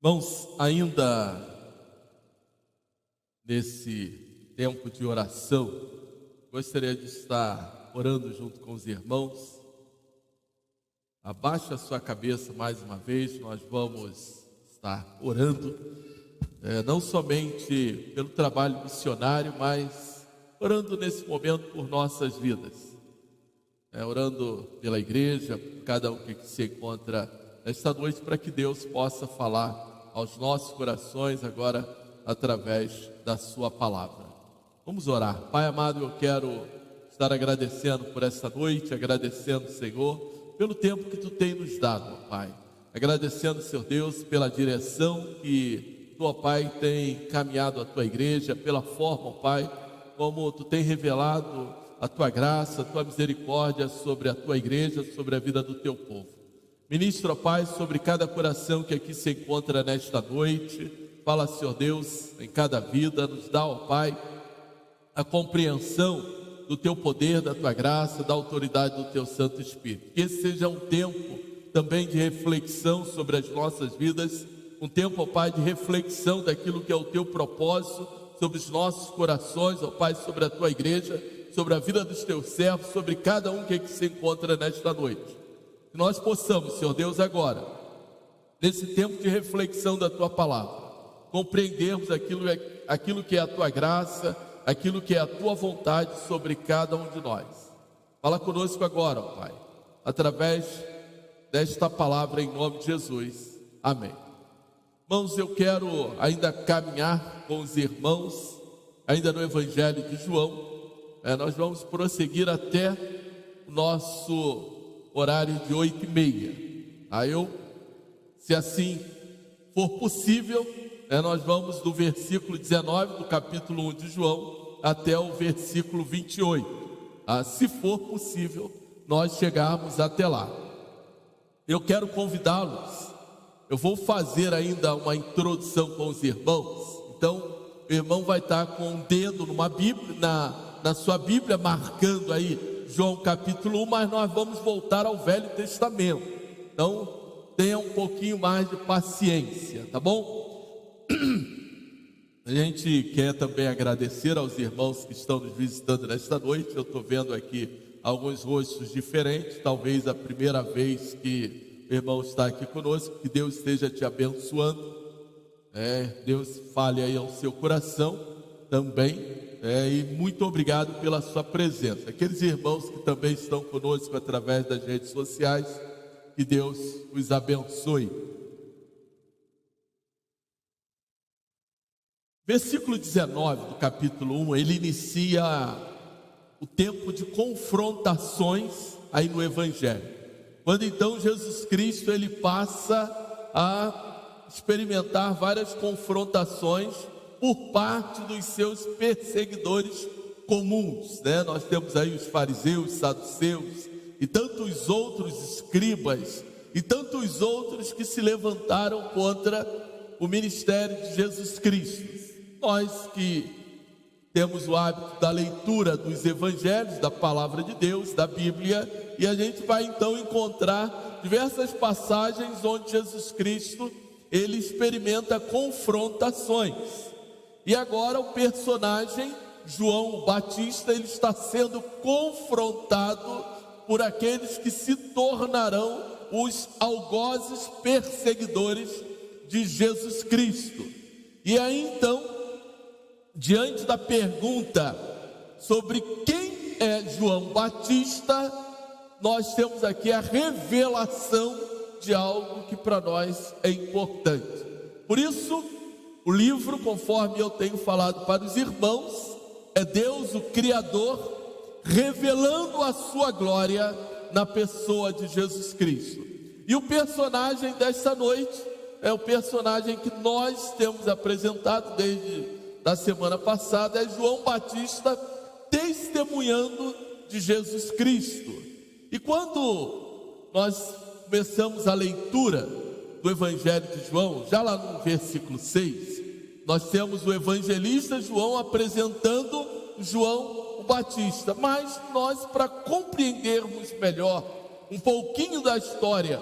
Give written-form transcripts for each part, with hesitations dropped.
Irmãos, ainda nesse tempo de oração, gostaria de estar orando junto com os irmãos. Abaixe a sua cabeça mais uma vez, nós vamos estar orando, não somente pelo trabalho missionário, mas orando nesse momento por nossas vidas. Orando pela igreja, por cada um que se encontra esta noite, para que Deus possa falar aos nossos corações agora através da sua palavra. Vamos orar. Pai amado, eu quero estar agradecendo por esta noite, agradecendo, Senhor, pelo tempo que Tu tem nos dado, Pai. Agradecendo, Senhor Deus, pela direção que Tu, Pai, tem caminhado a Tua igreja, pela forma, Pai, como Tu tem revelado a Tua graça, a Tua misericórdia sobre a Tua igreja, sobre a vida do Teu povo. Ministra, Pai, sobre cada coração que aqui se encontra nesta noite. Fala, Senhor Deus, em cada vida, nos dá, ó Pai, a compreensão do Teu poder, da Tua graça, da autoridade do Teu Santo Espírito. Que esse seja um tempo também de reflexão sobre as nossas vidas, um tempo, ó Pai, de reflexão daquilo que é o Teu propósito sobre os nossos corações, ó Pai, sobre a Tua igreja, sobre a vida dos Teus servos, sobre cada um que aqui se encontra nesta noite. Que nós possamos, Senhor Deus, agora, nesse tempo de reflexão da Tua palavra, compreendermos aquilo que é a Tua graça, aquilo que é a Tua vontade sobre cada um de nós. Fala conosco agora, ó Pai, através desta palavra em nome de Jesus. Amém. Irmãos, eu quero ainda caminhar com os irmãos, ainda no Evangelho de João. Nós vamos prosseguir até o nosso horário de 8h30. Se assim for possível, nós vamos do versículo 19 do capítulo 1 de João até o versículo 28. Se for possível, nós chegarmos até lá. Eu quero convidá-los. Eu vou fazer ainda uma introdução com os irmãos. Então, o irmão vai estar com um dedo numa Bíblia, na sua Bíblia, marcando aí João capítulo 1, mas nós vamos voltar ao Velho Testamento. Então, tenha um pouquinho mais de paciência, tá bom? A gente quer também agradecer aos irmãos que estão nos visitando nesta noite. Eu estou vendo aqui alguns rostos diferentes, talvez a primeira vez que o irmão está aqui conosco. Que Deus esteja te abençoando. Deus fale aí ao seu coração também. E muito obrigado pela sua presença. Aqueles irmãos que também estão conosco através das redes sociais, que Deus os abençoe. Versículo 19 do capítulo 1, ele inicia o tempo de confrontações aí no Evangelho. Quando então Jesus Cristo ele passa a experimentar várias confrontações por parte dos seus perseguidores comuns, Nós temos aí os fariseus, saduceus e tantos outros escribas e tantos outros que se levantaram contra o ministério de Jesus Cristo. Nós que temos o hábito da leitura dos evangelhos, da palavra de Deus, da Bíblia, e a gente vai então encontrar diversas passagens onde Jesus Cristo ele experimenta confrontações. E agora o personagem João Batista, ele está sendo confrontado por aqueles que se tornarão os algozes perseguidores de Jesus Cristo. E aí então, diante da pergunta sobre quem é João Batista, nós temos aqui a revelação de algo que para nós é importante. Por isso, o livro, conforme eu tenho falado para os irmãos, é Deus, o Criador, revelando a sua glória na pessoa de Jesus Cristo. E o personagem desta noite é o personagem que nós temos apresentado desde a semana passada, é João Batista testemunhando de Jesus Cristo. E quando nós começamos a leitura do Evangelho de João, já lá no versículo 6, nós temos o evangelista João apresentando João o Batista. Mas nós, para compreendermos melhor um pouquinho da história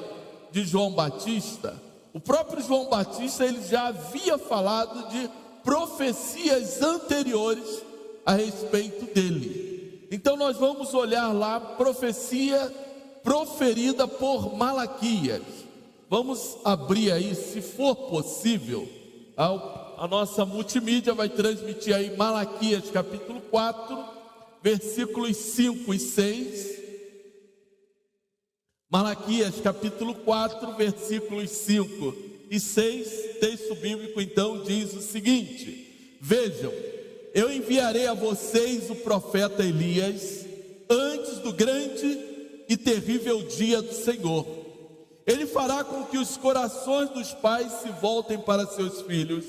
de João Batista, O próprio João Batista, ele já havia falado de profecias anteriores a respeito dele. Então nós vamos olhar lá, profecia proferida por Malaquias. Vamos abrir aí, se for possível, a nossa multimídia vai transmitir aí Malaquias capítulo 4, versículos 5 e 6. Malaquias capítulo 4, versículos 5 e 6, texto bíblico então diz o seguinte: vejam, eu enviarei a vocês o profeta Elias, antes do grande e terrível dia do Senhor. Ele fará com que os corações dos pais se voltem para seus filhos,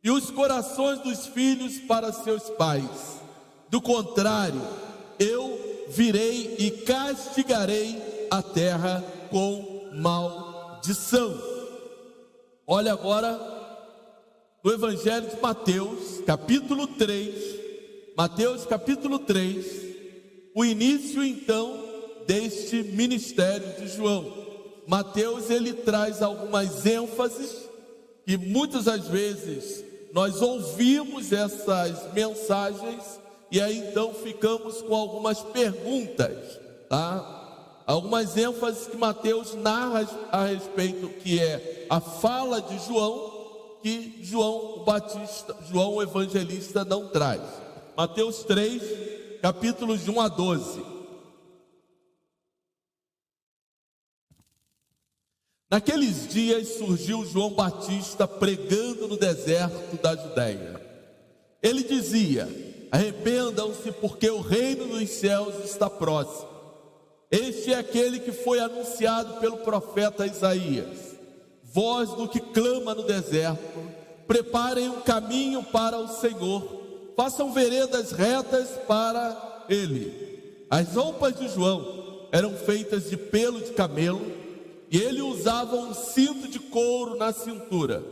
e os corações dos filhos para seus pais. Do contrário, eu virei e castigarei a terra com maldição. Olha agora no Evangelho de Mateus, capítulo 3. Mateus capítulo 3, o início então deste ministério de João. Mateus, ele traz algumas ênfases que muitas das vezes nós ouvimos essas mensagens e aí então ficamos com algumas perguntas, tá? Algumas ênfases que Mateus narra a respeito, que é a fala de João, que João o evangelista não traz. Mateus 3, capítulos de 1 a 12. Naqueles dias surgiu João Batista pregando no deserto da Judéia. Ele dizia: arrependam-se, porque o reino dos céus está próximo. Este é aquele que foi anunciado pelo profeta Isaías. Voz do que clama no deserto: preparem um caminho para o Senhor, façam veredas retas para ele. As roupas de João eram feitas de pelo de camelo, e ele usava um cinto de couro na cintura.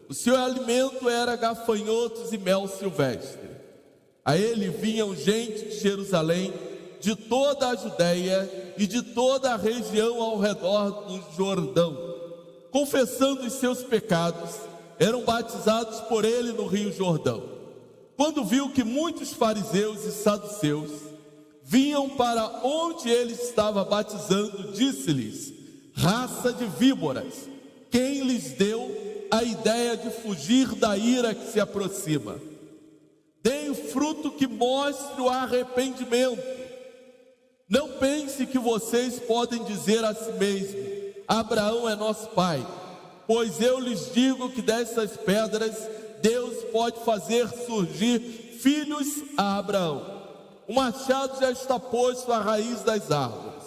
O seu alimento era gafanhotos e mel silvestre. A ele vinham gente de Jerusalém, de toda a Judéia e de toda a região ao redor do Jordão, confessando os seus pecados, eram batizados por ele no rio Jordão. Quando viu que muitos fariseus e saduceus vinham para onde ele estava batizando, disse-lhes: raça de víboras, quem lhes deu a ideia de fugir da ira que se aproxima? Deem fruto que mostre o arrependimento. Não pense que vocês podem dizer a si mesmo: Abraão é nosso pai, pois eu lhes digo que dessas pedras Deus pode fazer surgir filhos a Abraão. O machado já está posto à raiz das árvores,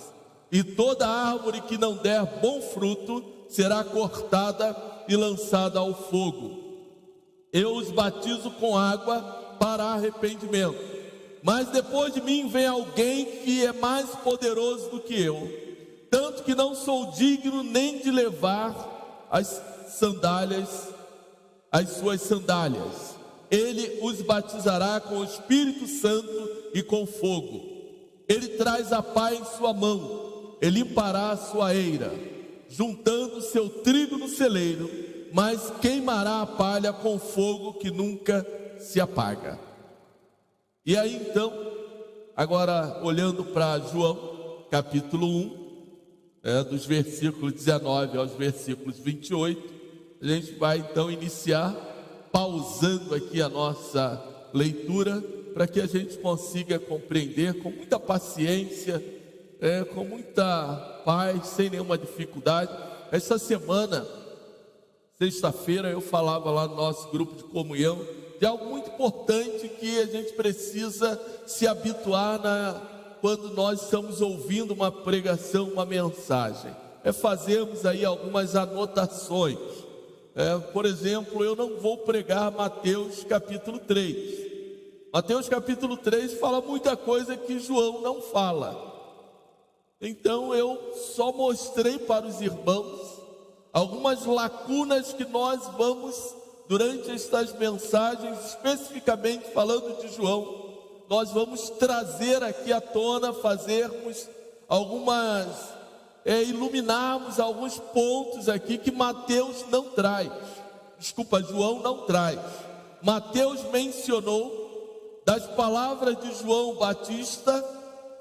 e toda árvore que não der bom fruto será cortada e lançada ao fogo. Eu os batizo com água para arrependimento, mas depois de mim vem alguém que é mais poderoso do que eu, tanto que não sou digno nem de levar as suas sandálias. Ele os batizará com o Espírito Santo e com fogo. Ele traz a pá em sua mão, ele limpará a sua eira, juntando seu trigo no celeiro, mas queimará a palha com fogo que nunca se apaga. E aí então, agora olhando para João, capítulo 1, dos versículos 19 aos versículos 28, a gente vai então iniciar, pausando aqui a nossa leitura, para que a gente consiga compreender com muita paciência, com muita paz, sem nenhuma dificuldade. Essa semana, sexta-feira, eu falava lá no nosso grupo de comunhão de algo muito importante que a gente precisa se habituar quando nós estamos ouvindo uma pregação, uma mensagem. Fazermos aí algumas anotações. Por exemplo, eu não vou pregar Mateus capítulo 3. Mateus capítulo 3 fala muita coisa que João não fala. Então eu só mostrei para os irmãos algumas lacunas que nós vamos, durante estas mensagens, especificamente falando de João, nós vamos trazer aqui à tona, fazermos algumas iluminarmos alguns pontos aqui que Mateus não traz. João não traz. Mateus mencionou das palavras de João Batista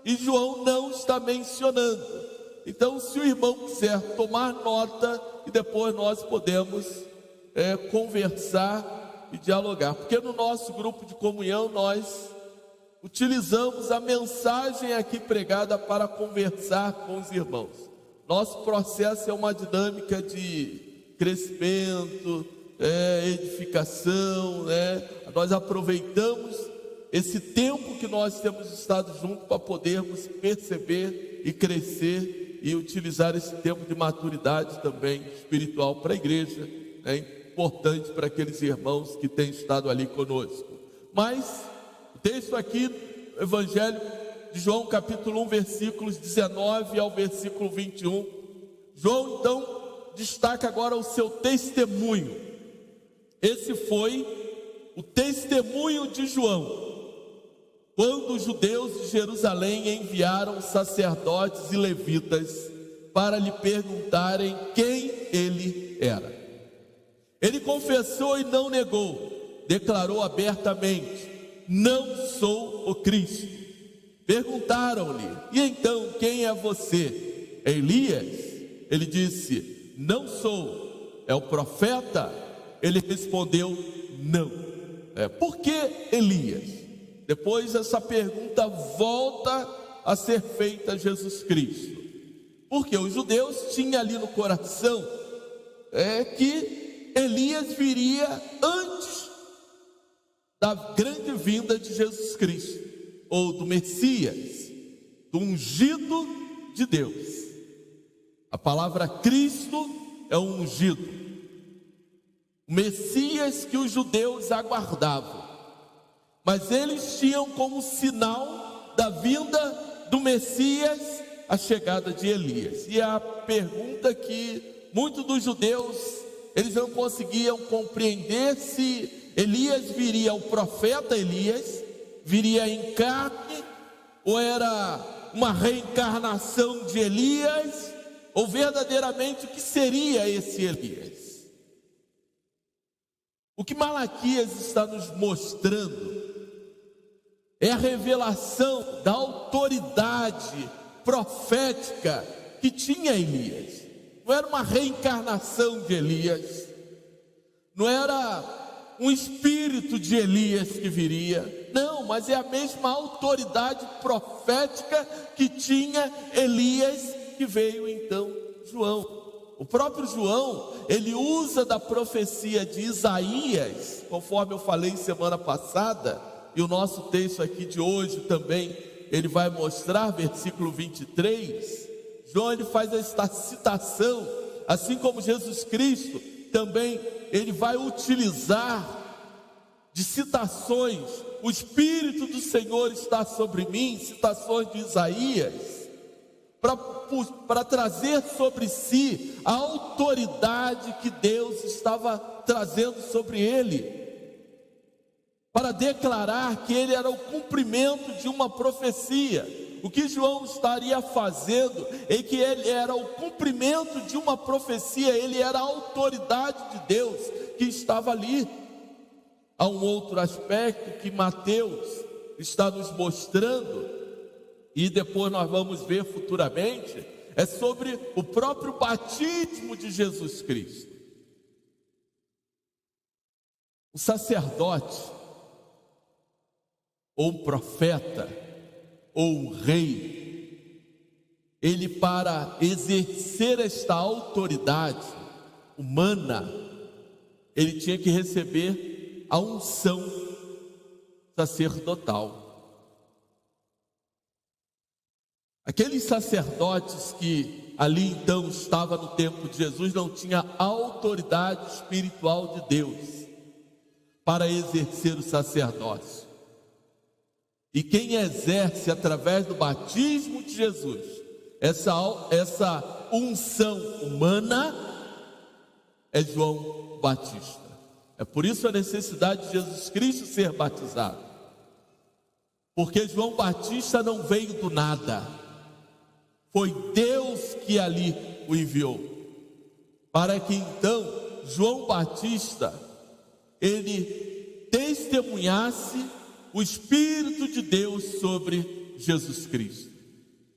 e João não está mencionando. Então, se o irmão quiser tomar nota, e depois nós podemos conversar e dialogar, porque no nosso grupo de comunhão nós utilizamos a mensagem aqui pregada para conversar com os irmãos. Nosso processo é uma dinâmica de crescimento, edificação, Nós aproveitamos esse tempo que nós temos estado juntos para podermos perceber e crescer e utilizar esse tempo de maturidade também espiritual para a igreja. É importante para aqueles irmãos que têm estado ali conosco. Mas o texto aqui, o Evangelho de João, capítulo 1, versículos 19 ao versículo 21. João então destaca agora o seu testemunho. Esse foi o testemunho de João, quando os judeus de Jerusalém enviaram sacerdotes e levitas para lhe perguntarem quem ele era. Ele confessou e não negou, declarou abertamente: não sou o Cristo. Perguntaram-lhe: e então quem é você? É Elias? Ele disse: não sou. É o profeta? Ele respondeu: não. Por que Elias? Depois essa pergunta volta a ser feita a Jesus Cristo, porque os judeus tinham ali no coração que Elias viria antes da grande vinda de Jesus Cristo, ou do Messias, do ungido de Deus. A palavra Cristo é um ungido, o Messias que os judeus aguardavam. Mas eles tinham como sinal da vinda do Messias a chegada de Elias. E a pergunta que muitos dos judeus, eles não conseguiam compreender se Elias viria, o profeta Elias, viria em carne, ou era uma reencarnação de Elias, ou verdadeiramente o que seria esse Elias. O que Malaquias está nos mostrando é a revelação da autoridade profética que tinha Elias. Não era uma reencarnação de Elias, não era um espírito de Elias que viria, não, mas é a mesma autoridade profética que tinha Elias, que veio então João. O próprio João, ele usa da profecia de Isaías, conforme eu falei semana passada, e o nosso texto aqui de hoje também, ele vai mostrar, versículo 23, João ele faz esta citação, assim como Jesus Cristo, também ele vai utilizar de citações, o Espírito do Senhor está sobre mim, citações de Isaías, para trazer sobre si a autoridade que Deus estava trazendo sobre ele, para declarar que ele era o cumprimento de uma profecia. O que João estaria fazendo é que ele era o cumprimento de uma profecia, ele era a autoridade de Deus que estava ali. Há um outro aspecto que Mateus está nos mostrando, e depois nós vamos ver futuramente, é sobre o próprio batismo de Jesus Cristo. O sacerdote, ou um profeta, ou um rei, ele, para exercer esta autoridade humana, ele tinha que receber a unção sacerdotal. Aqueles sacerdotes que ali então estavam no tempo de Jesus não tinham a autoridade espiritual de Deus para exercer o sacerdócio. E quem exerce através do batismo de Jesus essa unção humana é João Batista. É por isso a necessidade de Jesus Cristo ser batizado, porque João Batista não veio do nada. Foi Deus que ali o enviou, para que então João Batista, ele testemunhasse o Espírito de Deus sobre Jesus Cristo.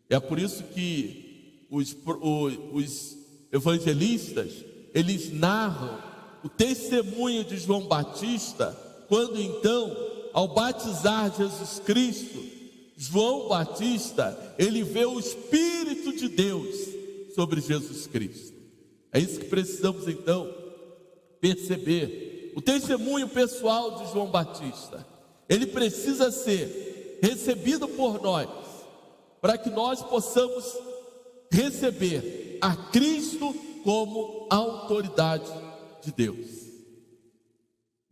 É por isso que os evangelistas, eles narram o testemunho de João Batista, quando então, ao batizar Jesus Cristo, João Batista, ele vê o Espírito de Deus sobre Jesus Cristo. É isso que precisamos então perceber. O testemunho pessoal de João Batista, ele precisa ser recebido por nós, para que nós possamos receber a Cristo como autoridade de Deus.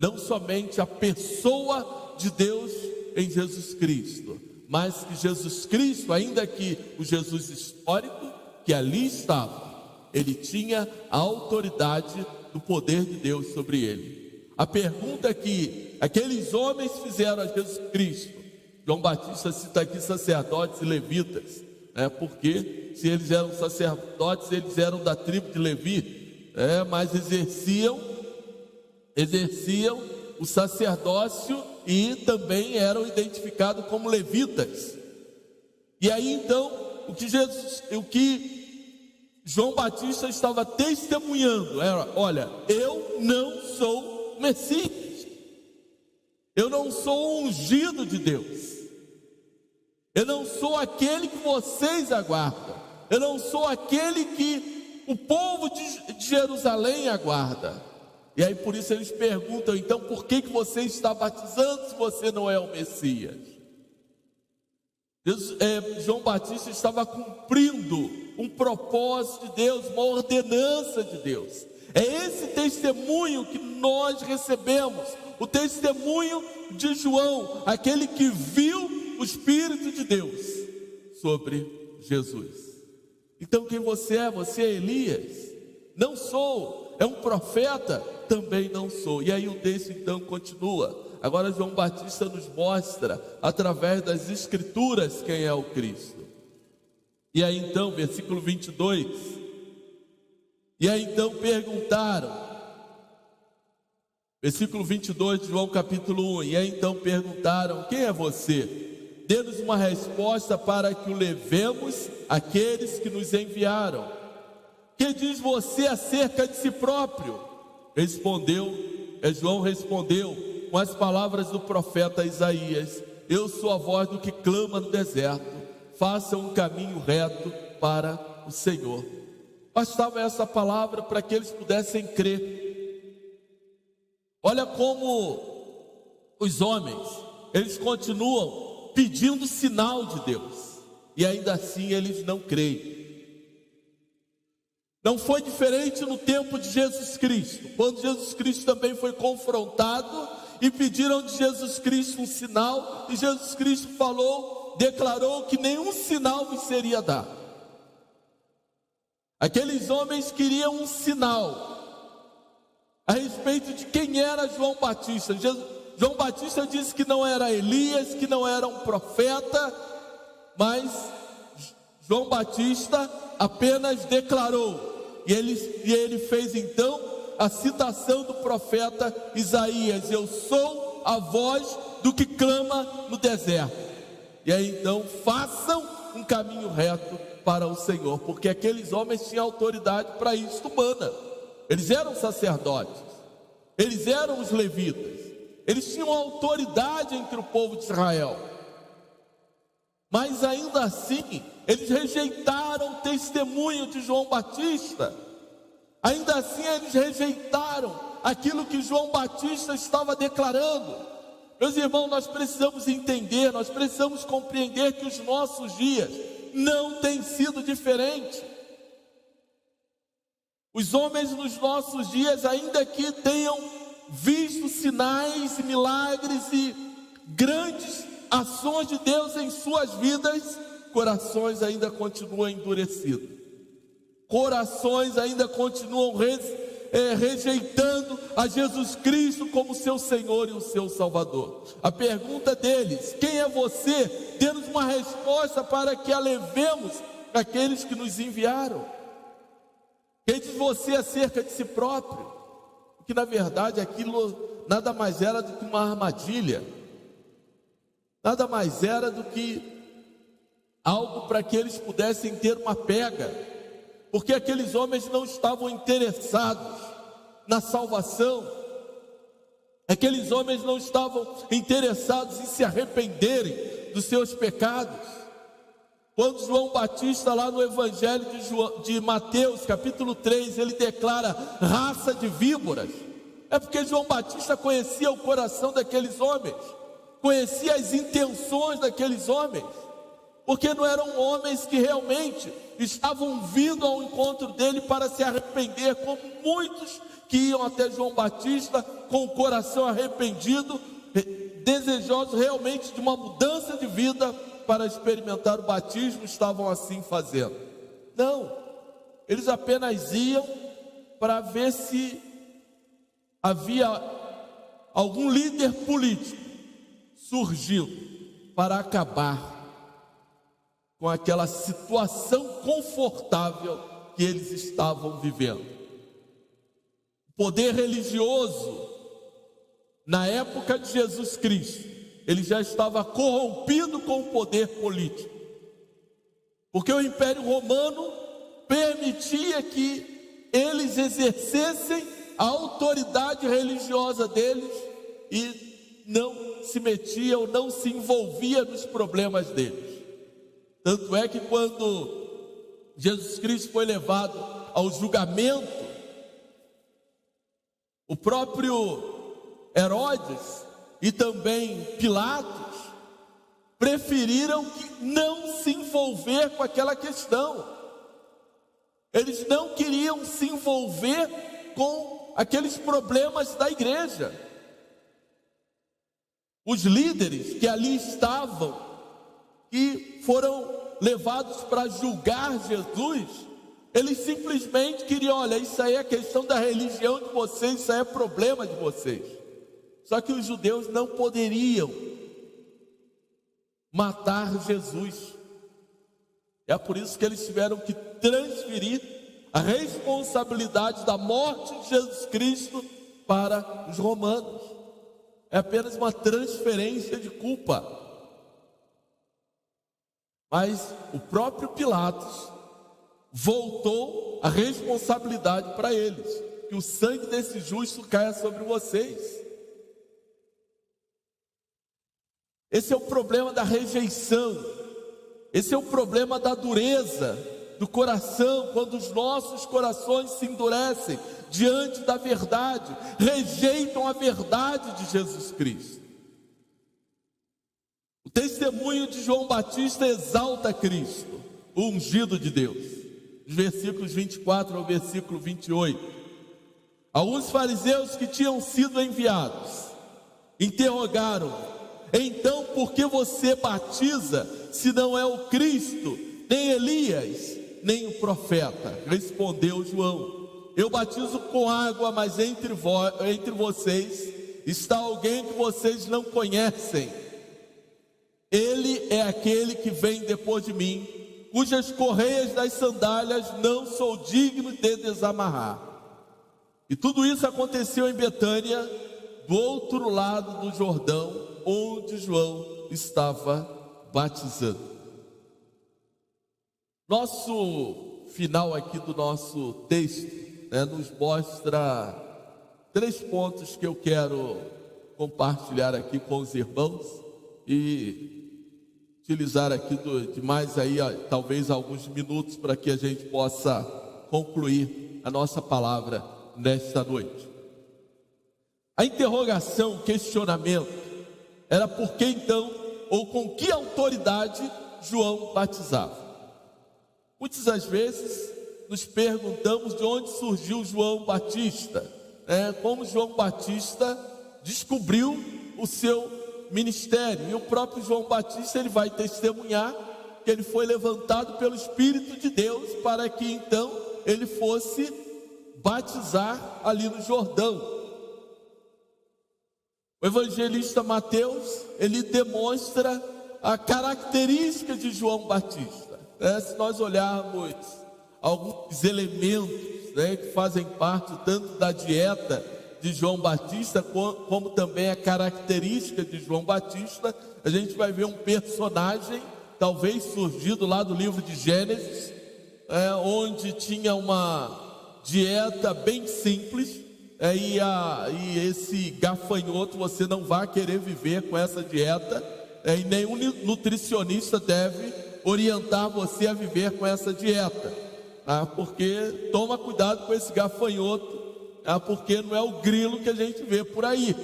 Não somente a pessoa de Deus em Jesus Cristo, mas que Jesus Cristo, ainda que o Jesus histórico que ali estava, ele tinha a autoridade do poder de Deus sobre ele. A pergunta que aqueles homens fizeram a Jesus Cristo, João Batista cita aqui sacerdotes e levitas, porque se eles eram sacerdotes, eles eram da tribo de Levi, mas exerciam o sacerdócio e também eram identificados como levitas. E aí então, o que João Batista estava testemunhando era: olha, eu não sou Messias, eu não sou o ungido de Deus, eu não sou aquele que vocês aguardam, eu não sou aquele que o povo de Jerusalém aguarda. E aí por isso eles perguntam: então por que você está batizando se você não é o Messias? João Batista estava cumprindo um propósito de Deus, uma ordenança de Deus. É esse testemunho que nós recebemos, o testemunho de João, aquele que viu o Espírito de Deus sobre Jesus. Então quem você é? Você é Elias? Não sou. É um profeta? Também não sou. E aí o texto então continua. Agora João Batista nos mostra, através das Escrituras, quem é o Cristo. E aí então, versículo 22. E aí então perguntaram, versículo 22 de João capítulo 1. E aí então perguntaram: quem é você? Dê-nos uma resposta para que o levemos àqueles que nos enviaram. Que diz você acerca de si próprio? João respondeu com as palavras do profeta Isaías: eu sou a voz do que clama no deserto, façam um caminho reto para o Senhor. Bastava essa palavra para que eles pudessem crer. Olha como os homens, eles continuam pedindo sinal de Deus, e ainda assim eles não creem. Não foi diferente no tempo de Jesus Cristo, quando Jesus Cristo também foi confrontado e pediram de Jesus Cristo um sinal, e Jesus Cristo declarou que nenhum sinal lhe seria dado. Aqueles homens queriam um sinal a respeito de quem era João Batista. João Batista disse que não era Elias, que não era um profeta, mas João Batista apenas declarou. E ele fez então a citação do profeta Isaías: eu sou a voz do que clama no deserto. E aí então, façam um caminho reto para o Senhor, porque aqueles homens tinham autoridade para isso humana. Eles eram sacerdotes, eles eram os levitas, eles tinham autoridade entre o povo de Israel. Mas ainda assim, eles rejeitaram o testemunho de João Batista. Ainda assim eles rejeitaram aquilo que João Batista estava declarando. Meus irmãos, nós precisamos entender, nós precisamos compreender que os nossos dias não têm sido diferentes. Os homens nos nossos dias, ainda que tenham visto sinais e milagres e grandes ações de Deus em suas vidas, corações ainda continuam endurecidos, corações ainda continuam rejeitando a Jesus Cristo como seu Senhor e o seu Salvador. A pergunta deles: quem é você? Dê-nos uma resposta para que a levemos aqueles que nos enviaram. Quem diz você acerca de si próprio? Que na verdade aquilo nada mais era do que uma armadilha, nada mais era do que algo para que eles pudessem ter uma pega, porque aqueles homens não estavam interessados na salvação, aqueles homens não estavam interessados em se arrependerem dos seus pecados. Quando João Batista, lá no Evangelho de Mateus, capítulo 3, ele declara raça de víboras, é porque João Batista conhecia o coração daqueles homens, conhecia as intenções daqueles homens, porque não eram homens que realmente estavam vindo ao encontro dele para se arrepender, como muitos que iam até João Batista com o coração arrependido, desejosos realmente de uma mudança de vida para experimentar o batismo, estavam assim fazendo. Não, eles apenas iam para ver se havia algum líder político surgindo para acabar com aquela situação confortável que eles estavam vivendo. O poder religioso, na época de Jesus Cristo, ele já estava corrompido com o poder político, porque o Império Romano permitia que eles exercessem a autoridade religiosa deles e não se metia ou não se envolvia nos problemas deles. Tanto é que quando Jesus Cristo foi levado ao julgamento, o próprio Herodes e também Pilatos preferiram que não se envolver com aquela questão. Eles não queriam se envolver com aqueles problemas da igreja. Os líderes que ali estavam, que foram levados para julgar Jesus, eles simplesmente queriam: olha, isso aí é questão da religião de vocês, isso aí é problema de vocês. Só que os judeus não poderiam matar Jesus. É por isso que eles tiveram que transferir a responsabilidade da morte de Jesus Cristo para os romanos. É apenas uma transferência de culpa. Mas o próprio Pilatos voltou a responsabilidade para eles: que o sangue desse justo caia sobre vocês. Esse é o problema da rejeição, esse é o problema da dureza do coração, quando os nossos corações se endurecem diante da verdade, rejeitam a verdade de Jesus Cristo. O testemunho de João Batista exalta Cristo, o ungido de Deus. Os versículos 24 ao versículo 28. Alguns fariseus que tinham sido enviados interrogaram: então por que você batiza, se não é o Cristo, nem Elias, nem o profeta? Respondeu João: eu batizo com água, mas entre vocês está alguém que vocês não conhecem. Ele é aquele que vem depois de mim, cujas correias das sandálias não sou digno de desamarrar. E tudo isso aconteceu em Betânia, do outro lado do Jordão, onde João estava batizando. Nosso final aqui do nosso texto, nos mostra 3 pontos que eu quero compartilhar aqui com os irmãos e utilizar aqui de mais aí, talvez alguns minutos, para que a gente possa concluir a nossa palavra nesta noite. A interrogação, o questionamento era por que então, ou com que autoridade João batizava. Muitas das vezes nos perguntamos de onde surgiu João Batista, como João Batista descobriu o seu ministério. E o próprio João Batista, ele vai testemunhar que ele foi levantado pelo Espírito de Deus para que então ele fosse batizar ali no Jordão. O evangelista Mateus, ele demonstra a característica de João Batista. Se nós olharmos alguns elementos, que fazem parte tanto da dieta de João Batista, como também a característica de João Batista, a gente vai ver um personagem, talvez surgido lá do livro de Gênesis, onde tinha uma dieta bem simples, e esse gafanhoto, você não vai querer viver com essa dieta, e nenhum nutricionista deve orientar você a viver com essa dieta, porque toma cuidado com esse gafanhoto, porque não é o grilo que a gente vê por aí.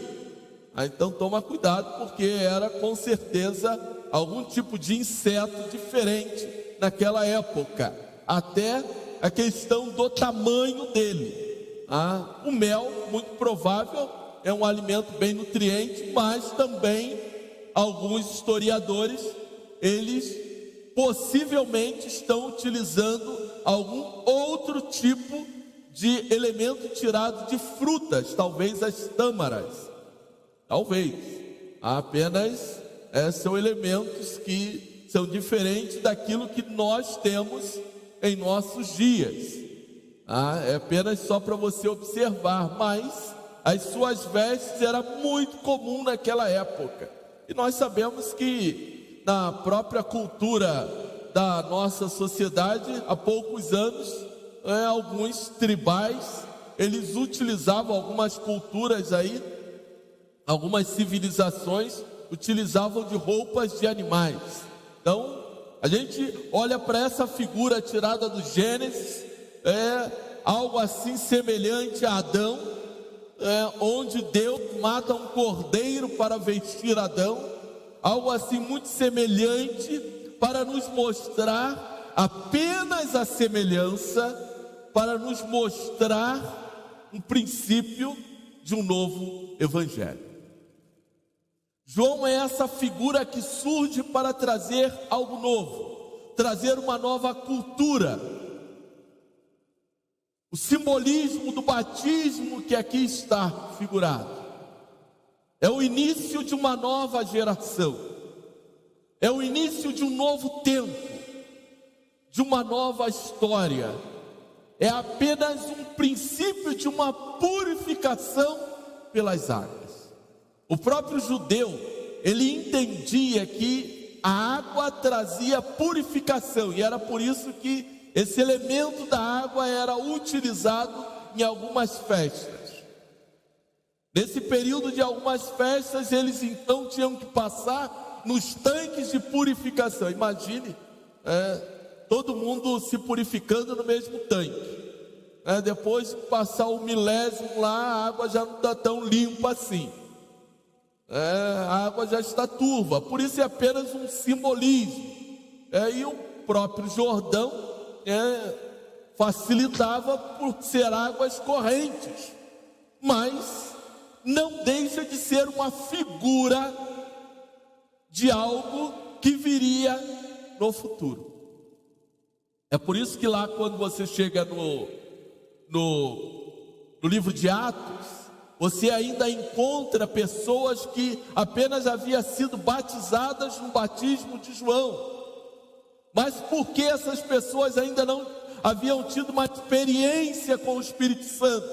Então toma cuidado, porque era com certeza algum tipo de inseto diferente naquela época, até a questão do tamanho dele. O mel, muito provável, é um alimento bem nutriente, mas também alguns historiadores, eles possivelmente estão utilizando algum outro tipo de elemento tirado de frutas, talvez as tâmaras, talvez. Apenas são elementos que são diferentes daquilo que nós temos em nossos dias. É apenas só para você observar, mas as suas vestes era muito comum naquela época. E nós sabemos que na própria cultura da nossa sociedade, há poucos anos, alguns tribais, eles utilizavam, algumas culturas aí, algumas civilizações, utilizavam de roupas de animais. Então, a gente olha para essa figura tirada do Gênesis, algo assim semelhante a Adão, onde Deus mata um cordeiro para vestir Adão, algo assim muito semelhante, para nos mostrar apenas a semelhança, para nos mostrar um princípio de um novo evangelho. João é essa figura que surge para trazer algo novo, trazer uma nova cultura. O simbolismo do batismo que aqui está figurado é o início de uma nova geração, é o início de um novo tempo, de uma nova história, é apenas um princípio de uma purificação pelas águas. O próprio judeu, ele entendia que a água trazia purificação, e era por isso que esse elemento da água era utilizado em algumas festas. Nesse período de algumas festas, eles então tinham que passar nos tanques de purificação. Imagine, todo mundo se purificando no mesmo tanque. Depois de passar o milésimo lá, a água já não está tão limpa assim. A água já está turva. Por isso é apenas um simbolismo. E o próprio Jordão facilitava por ser águas correntes, mas não deixa de ser uma figura de algo que viria no futuro. É por isso que lá, quando você chega no livro de Atos, você ainda encontra pessoas que apenas haviam sido batizadas no batismo de João. Mas por que essas pessoas ainda não haviam tido uma experiência com o Espírito Santo?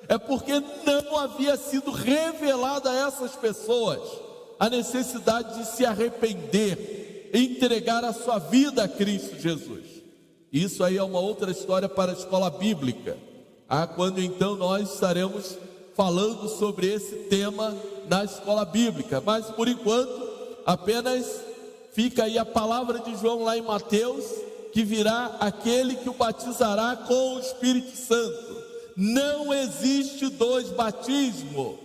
É porque não havia sido revelada a essas pessoas a necessidade de se arrepender e entregar a sua vida a Cristo Jesus. Isso aí é uma outra história para a escola bíblica, quando então nós estaremos falando sobre esse tema na escola bíblica. Mas por enquanto, apenas fica aí a palavra de João lá em Mateus, que virá aquele que o batizará com o Espírito Santo. Não existe dois batismos.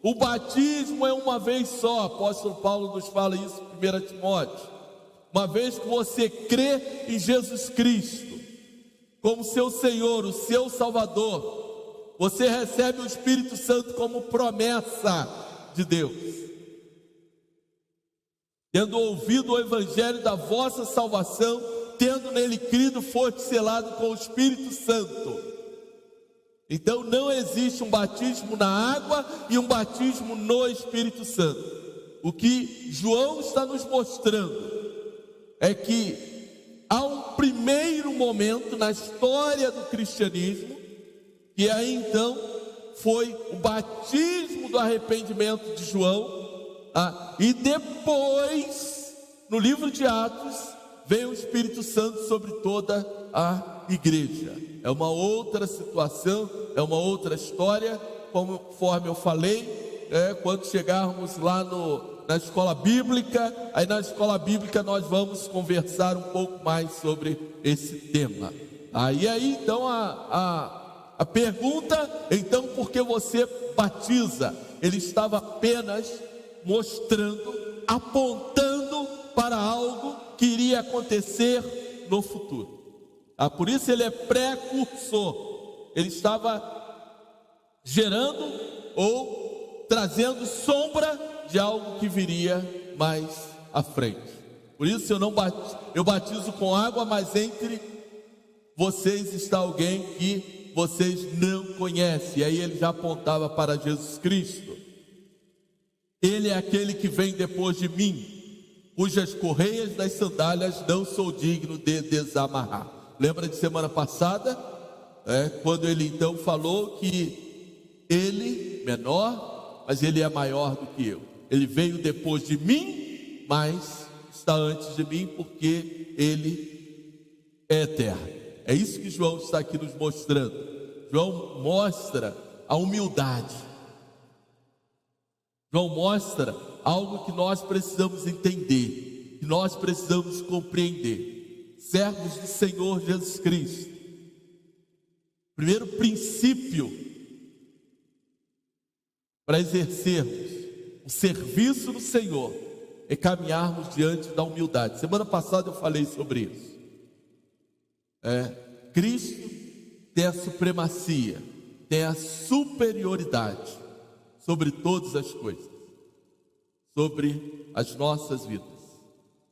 O batismo é uma vez só. O apóstolo Paulo nos fala isso em 1 Timóteo. Uma vez que você crê em Jesus Cristo como seu Senhor, o seu Salvador, você recebe o Espírito Santo como promessa de Deus. Tendo ouvido o evangelho da vossa salvação, tendo nele crido, foste selado com o Espírito Santo. Então não existe um batismo na água e um batismo no Espírito Santo. O que João está nos mostrando é que há um momento na história do cristianismo, que aí então foi o batismo do arrependimento de João, e depois, no livro de Atos, veio o Espírito Santo sobre toda a igreja. É uma outra situação, é uma outra história, conforme eu falei, quando chegarmos lá na escola bíblica, aí na escola bíblica nós vamos conversar um pouco mais sobre esse tema. E aí então a pergunta, então, por que você batiza? Ele estava apenas mostrando, apontando para algo que iria acontecer no futuro. Por isso ele é precursor. Ele estava gerando ou trazendo sombra de algo que viria mais à frente. Por isso eu batizo com água, mas entre vocês está alguém que vocês não conhecem. E aí ele já apontava para Jesus Cristo. Ele é aquele que vem depois de mim, cujas correias das sandálias não sou digno de desamarrar. Lembra de semana passada? Quando ele então falou que ele, menor, mas ele é maior do que eu. Ele veio depois de mim, mas está antes de mim, porque ele é eterno. É isso que João está aqui nos mostrando. João mostra a humildade. João mostra algo que nós precisamos entender, que nós precisamos compreender. Servos do Senhor Jesus Cristo. Primeiro princípio para exercermos o serviço do Senhor é caminharmos diante da humildade. Semana passada eu falei sobre isso. Cristo tem a supremacia, tem a superioridade sobre todas as coisas, sobre as nossas vidas.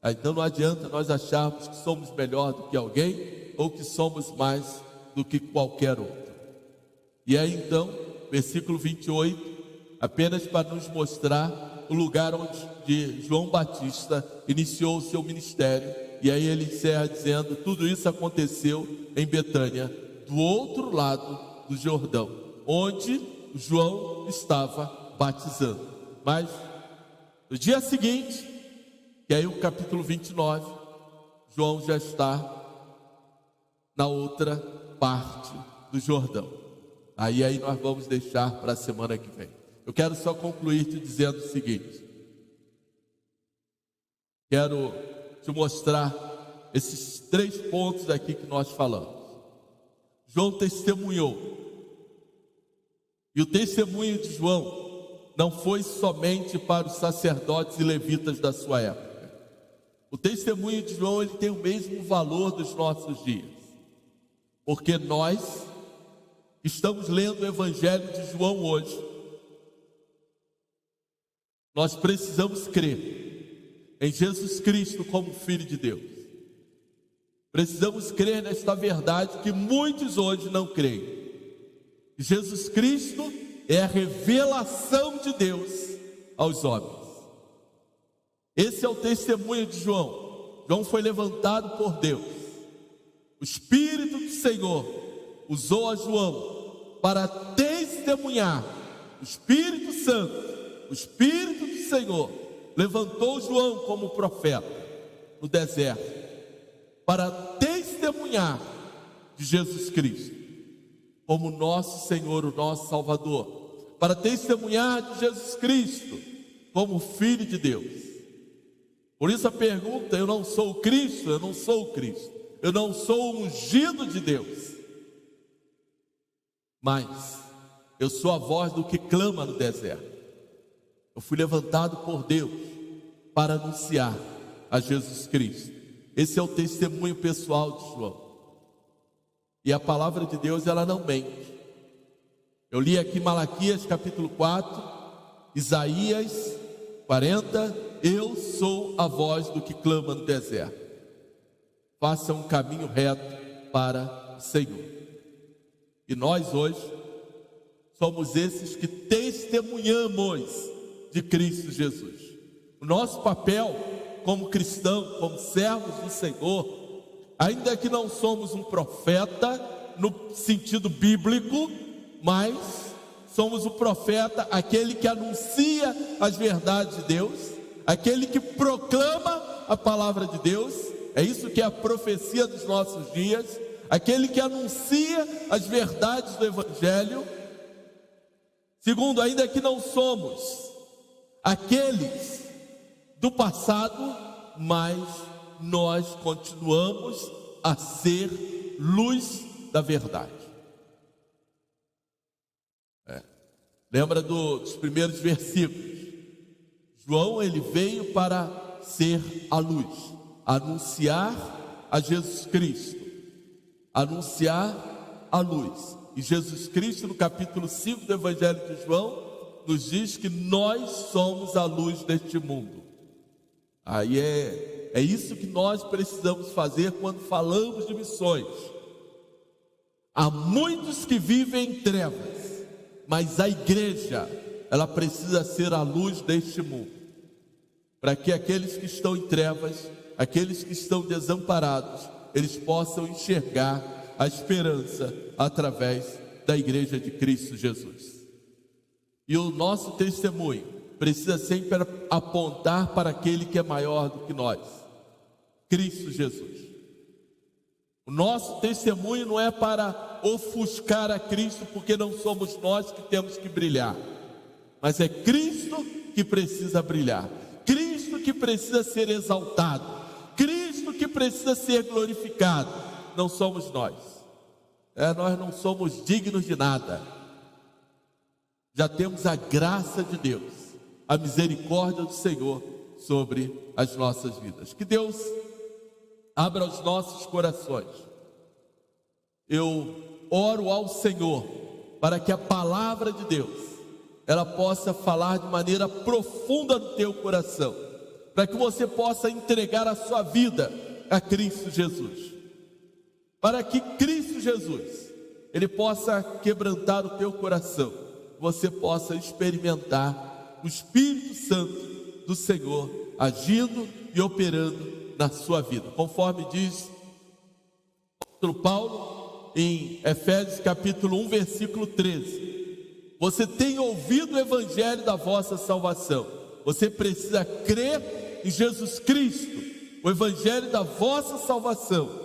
Então não adianta nós acharmos que somos melhor do que alguém ou que somos mais do que qualquer outro. E aí então, versículo 28, apenas para nos mostrar o lugar onde João Batista iniciou o seu ministério. E aí ele encerra dizendo: tudo isso aconteceu em Betânia, do outro lado do Jordão, onde João estava batizando. Mas no dia seguinte, que aí o capítulo 29, João já está na outra parte do Jordão. Aí nós vamos deixar para a semana que vem. Eu quero só concluir te dizendo o seguinte: quero te mostrar esses 3 pontos aqui que nós falamos. João testemunhou. E o testemunho de João não foi somente para os sacerdotes e levitas da sua época. O testemunho de João, ele tem o mesmo valor dos nossos dias. Porque nós estamos lendo o Evangelho de João hoje. Nós precisamos crer em Jesus Cristo como Filho de Deus. Precisamos crer nesta verdade que muitos hoje não creem. Jesus Cristo é a revelação de Deus aos homens. Esse é o testemunho de João. João foi levantado por Deus. O Espírito do Senhor usou a João para testemunhar. O Espírito Santo, o Espírito do Senhor levantou João como profeta no deserto para testemunhar de Jesus Cristo como nosso Senhor, o nosso Salvador, para testemunhar de Jesus Cristo como Filho de Deus. Por isso a pergunta: eu não sou o Cristo, eu não sou o Cristo, eu não sou o ungido de Deus, mas eu sou a voz do que clama no deserto. Eu fui levantado por Deus para anunciar a Jesus Cristo. Esse é o testemunho pessoal de João. E a palavra de Deus, ela não mente. Eu li aqui Malaquias capítulo 4, Isaías 40, eu sou a voz do que clama no deserto. Faça um caminho reto para o Senhor. E nós hoje somos esses que testemunhamos de Cristo Jesus. O nosso papel como cristão, como servos do Senhor, ainda que não somos um profeta no sentido bíblico, mas somos o profeta, aquele que anuncia as verdades de Deus, aquele que proclama a palavra de Deus. É isso que é a profecia dos nossos dias, aquele que anuncia as verdades do Evangelho. Segundo, ainda que não somos aqueles do passado, mas nós continuamos a ser luz da verdade. Lembra dos primeiros versículos? João, ele veio para ser a luz, anunciar a Jesus Cristo, anunciar a luz. E Jesus Cristo, no capítulo 5 do Evangelho de João, nos diz que nós somos a luz deste mundo. Aí é isso que nós precisamos fazer quando falamos de missões. Há muitos que vivem em trevas, mas a igreja, ela precisa ser a luz deste mundo, para que aqueles que estão em trevas, aqueles que estão desamparados, eles possam enxergar a esperança através da igreja de Cristo Jesus. E o nosso testemunho precisa sempre apontar para aquele que é maior do que nós, Cristo Jesus. O nosso testemunho não é para ofuscar a Cristo, porque não somos nós que temos que brilhar, mas é Cristo que precisa brilhar, Cristo que precisa ser exaltado, Cristo que precisa ser glorificado. Não somos nós. Nós não somos dignos de nada. Já temos a graça de Deus, a misericórdia do Senhor sobre as nossas vidas. Que Deus abra os nossos corações. Eu oro ao Senhor para que a palavra de Deus, ela possa falar de maneira profunda no teu coração, para que você possa entregar a sua vida a Cristo Jesus, para que Cristo Jesus, ele possa quebrantar o teu coração, você possa experimentar o Espírito Santo do Senhor agindo e operando na sua vida, conforme diz o apóstolo Paulo em Efésios capítulo 1, versículo 13. Você tem ouvido o evangelho da vossa salvação, você precisa crer em Jesus Cristo, o evangelho da vossa salvação,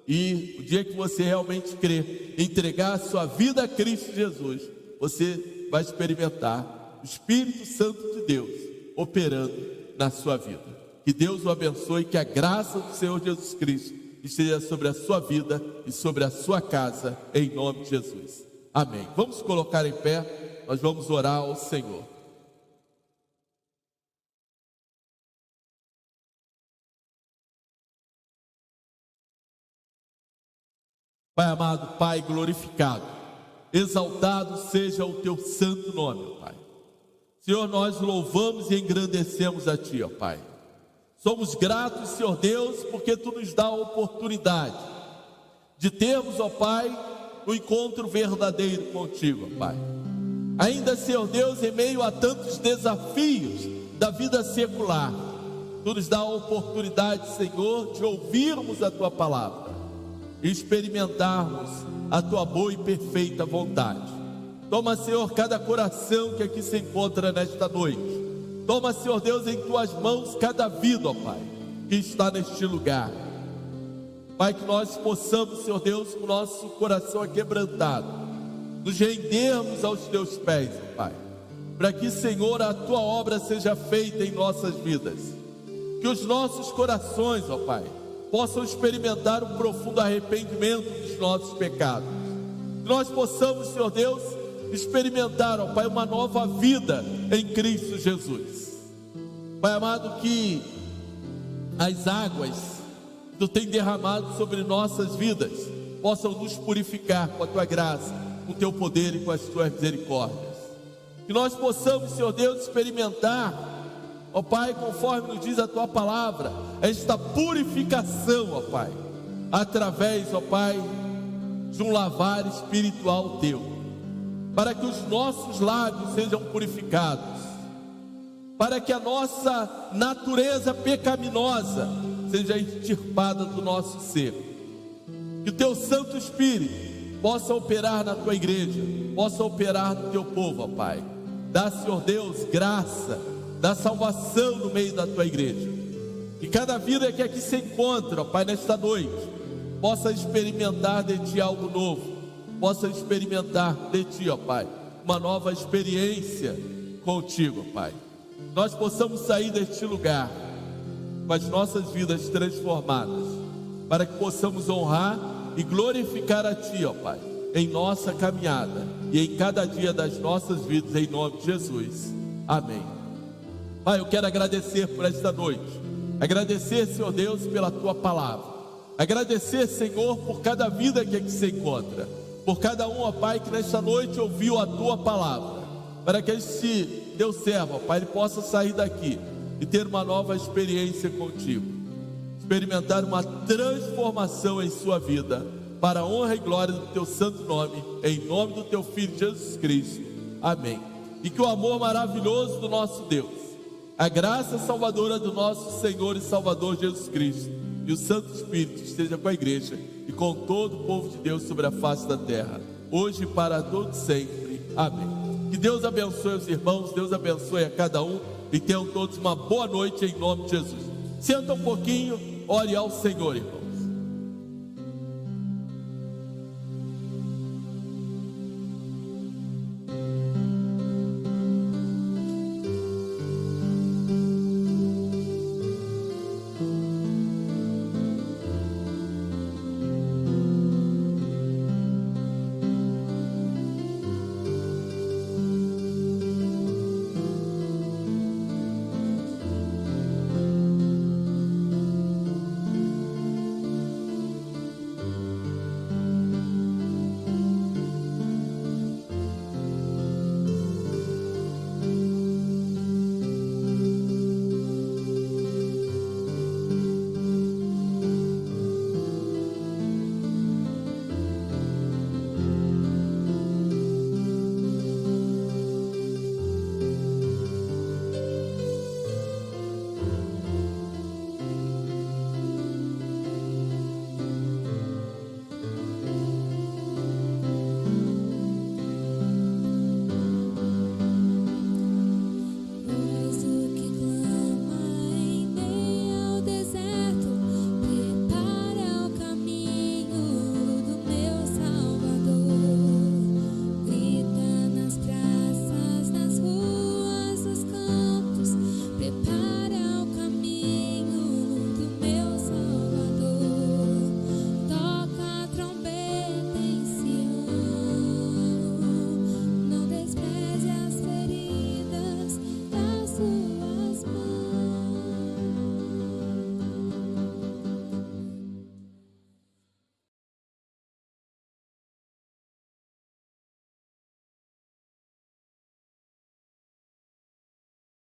e o dia que você realmente crer, entregar a sua vida a Cristo Jesus, você vai experimentar o Espírito Santo de Deus operando na sua vida. Que Deus o abençoe, que a graça do Senhor Jesus Cristo esteja sobre a sua vida e sobre a sua casa, em nome de Jesus. Amém. Vamos colocar em pé, nós vamos orar ao Senhor. Pai amado, Pai glorificado, exaltado seja o teu santo nome, ó Pai. Senhor, nós louvamos e engrandecemos a Ti, ó Pai. Somos gratos, Senhor Deus, porque Tu nos dá a oportunidade de termos, ó Pai, um encontro verdadeiro contigo, ó Pai. Ainda, Senhor Deus, em meio a tantos desafios da vida secular, Tu nos dá a oportunidade, Senhor, de ouvirmos a Tua palavra e experimentarmos a Tua boa e perfeita vontade. Toma, Senhor, cada coração que aqui se encontra nesta noite. Toma, Senhor Deus, em Tuas mãos cada vida, ó Pai, que está neste lugar. Pai, que nós possamos, Senhor Deus, com o nosso coração aquebrantado, nos rendermos aos Teus pés, ó Pai, para que, Senhor, a Tua obra seja feita em nossas vidas. Que os nossos corações, ó Pai, possam experimentar um profundo arrependimento dos nossos pecados. Que nós possamos, Senhor Deus, experimentar, ó Pai, uma nova vida em Cristo Jesus. Pai amado, que as águas que Tu tem derramado sobre nossas vidas possam nos purificar com a Tua graça, com o Teu poder e com as Tuas misericórdias. Que nós possamos, Senhor Deus, experimentar, ó Pai, conforme nos diz a Tua palavra, esta purificação, ó Pai, através, ó Pai, de um lavar espiritual Teu, para que os nossos lábios sejam purificados, para que a nossa natureza pecaminosa seja extirpada do nosso ser. Que o teu Santo Espírito possa operar na tua igreja, possa operar no teu povo, ó Pai. Dá, Senhor Deus, graça, dá salvação no meio da tua igreja. E cada vida que aqui se encontra, ó Pai, nesta noite, possa experimentar de Ti algo novo, possa experimentar de Ti, ó Pai, uma nova experiência contigo, ó Pai. Nós possamos sair deste lugar com as nossas vidas transformadas, para que possamos honrar e glorificar a Ti, ó Pai, em nossa caminhada e em cada dia das nossas vidas, em nome de Jesus, amém. Pai, eu quero agradecer por esta noite, agradecer, Senhor Deus, pela Tua palavra, agradecer, Senhor, por cada vida que aqui se encontra, por cada um, ó Pai, que nesta noite ouviu a Tua palavra, para que este Teu servo, ó Pai, ele possa sair daqui e ter uma nova experiência contigo, experimentar uma transformação em sua vida, para a honra e glória do Teu santo nome, em nome do Teu Filho Jesus Cristo, amém. E que o amor maravilhoso do nosso Deus, a graça salvadora do nosso Senhor e Salvador Jesus Cristo, e o Santo Espírito esteja com a igreja e com todo o povo de Deus sobre a face da terra, hoje e para todo sempre, amém. Que Deus abençoe os irmãos, Deus abençoe a cada um, e tenham todos uma boa noite em nome de Jesus. Senta um pouquinho, ore ao Senhor, irmão.